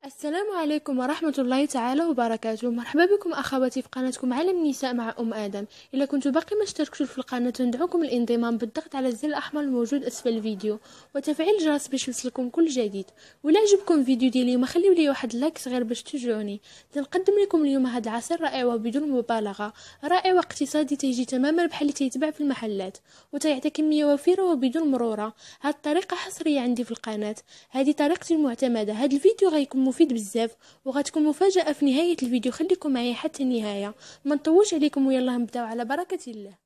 السلام عليكم ورحمة الله تعالى وبركاته. مرحبا بكم أخواتي في قناتكم عالم النساء مع أم آدم. إذا كنتوا باقي ما اشتركتوا في القناة ندعوكم الانضمام بالضغط على الزر الأحمر الموجود أسفل الفيديو وتفعيل الجرس باش يوصلكم كل جديد. ولا عجبكم الفيديو ديال اليوم خليو لي واحد اللايك صغير باش تشجعوني. تنقدم لكم اليوم هذا العصير رائع وبدون مبالغة، رائع واقتصادي تيجي تماما بحال اللي تيتباع في المحلات وتيعطي كمية وفيرة وبدون مرورة. هاد الطريقة حصرية عندي في القناة، هذه طريقتي المعتمدة. هذا الفيديو غيكون مفيد بزاف وغتكون مفاجأة في نهاية الفيديو، خليكم معايا حتى النهاية، ما نطولش عليكم ويلا نبداو على بركة الله.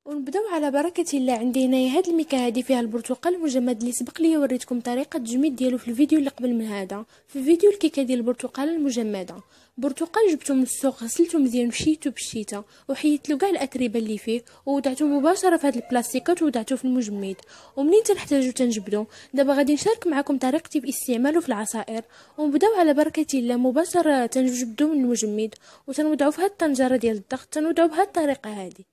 ونبداو على بركة الله. عندي هنايا هاد الميكا هادي فيها البرتقال المجمد اللي سبق لي وريتكم طريقة التجميد ديالو في الفيديو اللي قبل من هذا. في فيديو الكيكه ديال البرتقال المجمده، برتقال جبته من السوق، غسلته مزيان مشيته بالشيته وحيدت له كاع الاتربه اللي فيه ووضعته مباشره في هاد البلاستيكات ووضعته في المجمد. ومنين تنحتاجو تنجبدو. دابا غادي نشارك معكم طريقتي في استعماله في العصائر. ونبداو على بركه الله مباشره تنجبدو من المجمد وتنوضعو في هاد الطنجره ديال الضغط، تنوضعو بهاد الطريقه هادي.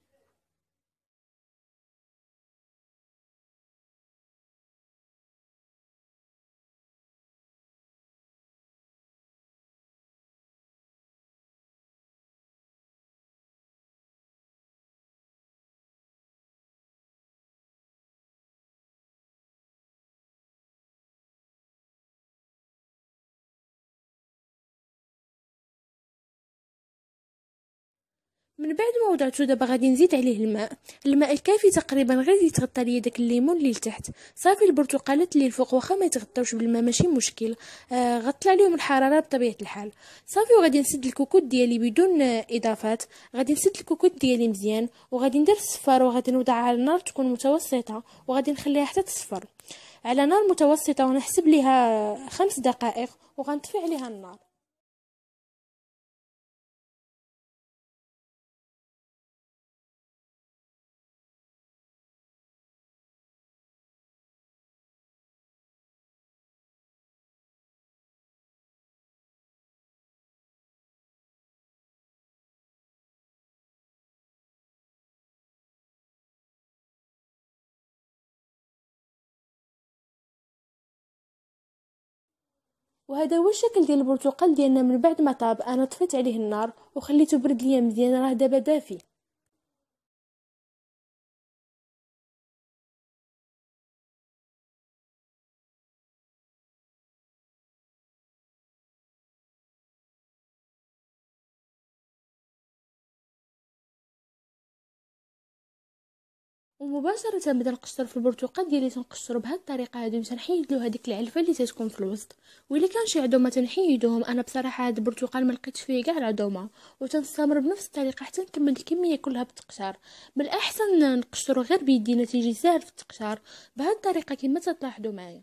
من بعد ما وضعته دابا غادي نزيد عليه الماء الكافي تقريبا، غير يتغطى ليا داك الليمون اللي لتحت. صافي البرتقالات اللي الفوق واخا ما يتغطاوش بالماء ماشي مشكل، غطى عليهم الحراره بطبيعه الحال. صافي وغادي نسد الكوكوط ديالي بدون اضافات. غادي نسد الكوكوط ديالي مزيان وغادي ندير الصفار وغادي نوضعها على النار تكون متوسطه وغادي نخليها حتى تصفر على نار متوسطه ونحسب ليها 5 دقائق وغنطفي عليها النار. وهذا هو الشكل ديال البرتقال ديالنا من بعد ما طاب. انا طفيت عليه النار وخليته برد ليا مزيان، راه دابا دافي. ومباشرة بدا نقشر في البرتقال ديالي، تنقشرو بهاد الطريقه هادي وتنحيد له هذيك العلفه اللي تتكون في الوسط. والا كان شي عظومه تنحيدوهم. انا بصراحه هاد البرتقال ما لقيتش فيه كاع العظومه وتنستمر بنفس الطريقه حتى نكمل الكميه كلها بالتقشار. بالاحسن نقشرو غير بيدينا تيجي ساهل في التقشار بهاد الطريقه كما تلاحظوا معايا.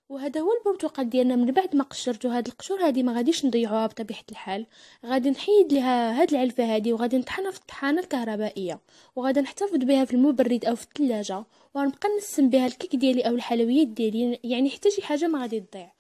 وهذا هو البرتقال ديالنا من بعد ما قشرته. هاد القشور هادي ما غاديش نضيعوها بطبيعه الحال، غادي نحيد لها هاد العلفه هادي وغادي نطحنها في الطحانه الكهربائيه وغادي نحتفظ بها في المبرد او في الثلاجه وغنبقى نسم بها الكيك ديالي او الحلويات ديالي، يعني حتى شي حاجه ما غادي تضيع.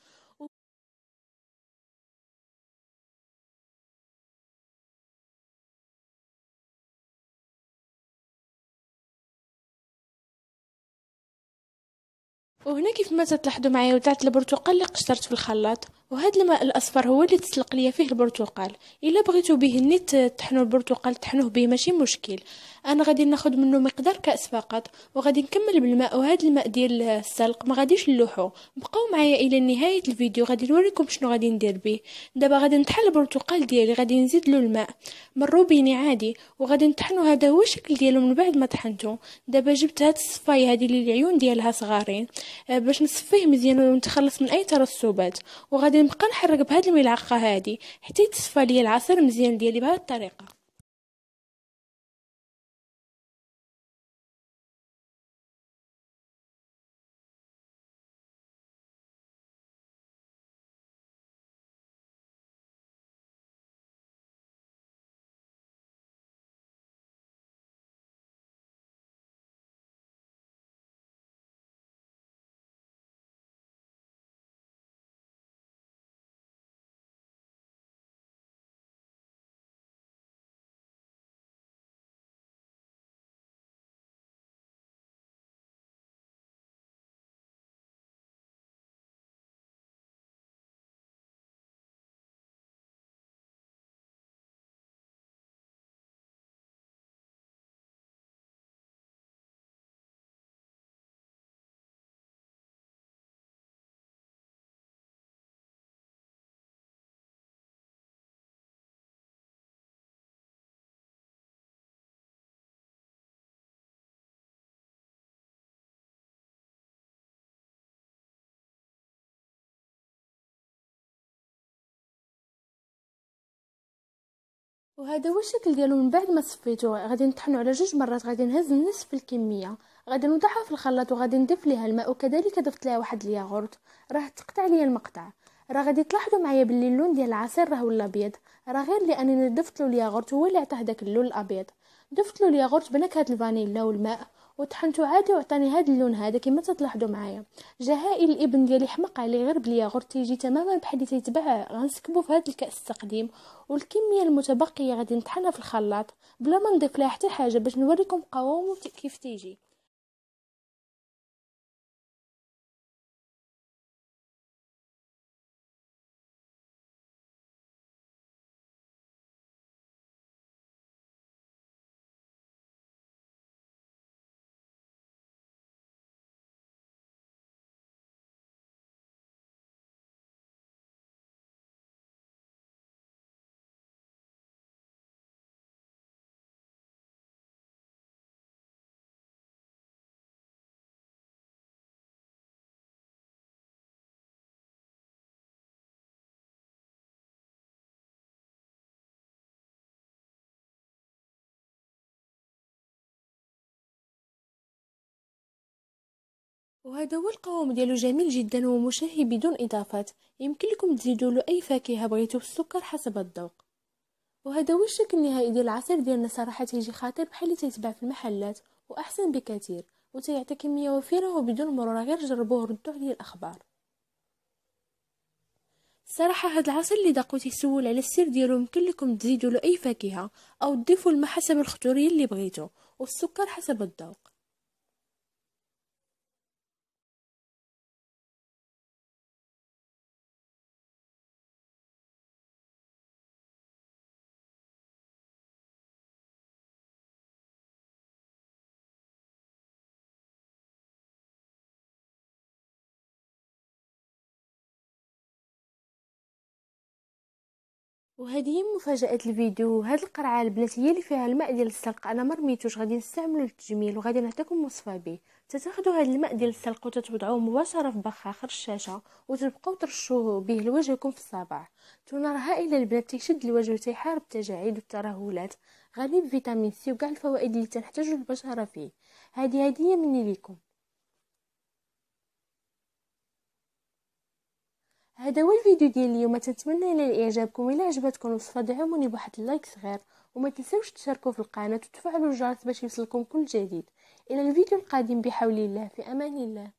وهنا كيف ما تلاحظوا معايا وضعت البرتقال اللي قشرت في الخلاط، وهذا الماء الاصفر هو اللي تسلق ليا فيه البرتقال. الا بغيتوا به نيت تطحنوا البرتقال تطحنوه به ماشي مشكل. انا غادي ناخذ منه مقدار كاس فقط، وغادي نكمل بالماء، وهذا الماء ديال السلق ما غاديش نلوحو. بقاو معايا الى نهايه الفيديو، غادي نوريكم شنو غادي ندير به. دابا غادي نطحن البرتقال ديالي، غادي نزيد له الماء من روبيني عادي، وغادي نطحنو. هذا هو الشكل ديالو من بعد ما طحنته. دابا جبت هاد الصفايه هذه اللي العيون ديالها صغارين باش نصفيه مزيان ونتخلص من اي ترسبات، وغادي نبقى نحرك بهاد الملعقه هذه حتى يتصفى لي العصير مزيان ديالي بهاد الطريقه. وهذا هو الشكل ديالو من بعد ما صفيته. غادي نطحنو على 2 مرات، غادي نهز نصف الكميه، غادي نوضعها في الخلاط، وغادي نضيف ليها الماء، وكذلك ضفت ليها واحد الياغورت. راه تقطع ليا المقطع. راه غادي تلاحظوا معايا باللي اللون ديال العصير راه ولا ابيض، راه غير لانني ضفت له الياغورت هو اللي عطاه داك اللون الابيض. ضفت له الياغورت بنكهه الفانيلا والماء، وطحنته عادي وعطاني هذا اللون هذا كما تلاحظوا معايا. جا هائل الابن ديالي حمق عليه غير بالياغورت، تيجي تماما بحال اللي تيتباع. غنسكبو في هذا الكاس التقديم، والكميه المتبقيه غادي نطحنها في الخلاط بلا ما نضيف لها حتى حاجه باش نوريكم قوامه كيف تيجي. وهذا هو القوام ديالو، جميل جدا ومشهي بدون اضافات. يمكن لكم تزيدوا له اي فاكهه بغيتو بالسكر حسب الذوق. وهذا هو الشكل النهائي ديال العصير ديالنا. صراحه تيجي خطير بحال اللي تيتباع في المحلات، واحسن بكثير، وتيعطي كميه وفيره وبدون مراره. غير جربوه وردوا عليه الاخبار. الصراحه هذا العصير اللي داقو تيسول على السر ديالو. يمكن لكم تزيدوا له اي فاكهه او تضيفوا الماء حسب الخضوريه اللي بغيتو، والسكر حسب الذوق. وهذه هي مفاجأة الفيديو. هاد القرعة البنات هي اللي فيها الماء ديال السلق، انا ما رميتوش، غادي نستعملو للتجميل، وغادي نعطيكم وصفه به. تتاخدوا هاد الماء ديال السلق وتتوضعوه مباشره في بخاخ رشاشه، وتبقاو ترشوه به لوجهكم في الصباح. تونه راه هائله البنات، تيشد الوجه وتيحارب التجاعيد والترهلات، غني بفيتامين سي وكاع الفوائد اللي تنحتاجو البشره فيه. هذه هديه مني ليكم. هذا هو الفيديو ديال اليوم، تنتمنى ينال اعجابكم. الى عجبتكم الوصفه دعموني بواحد اللايك صغير، وما تنساوش تشاركوا في القناه وتفعلوا الجرس باش يوصلكم كل جديد. الى الفيديو القادم بحول الله، في امان الله.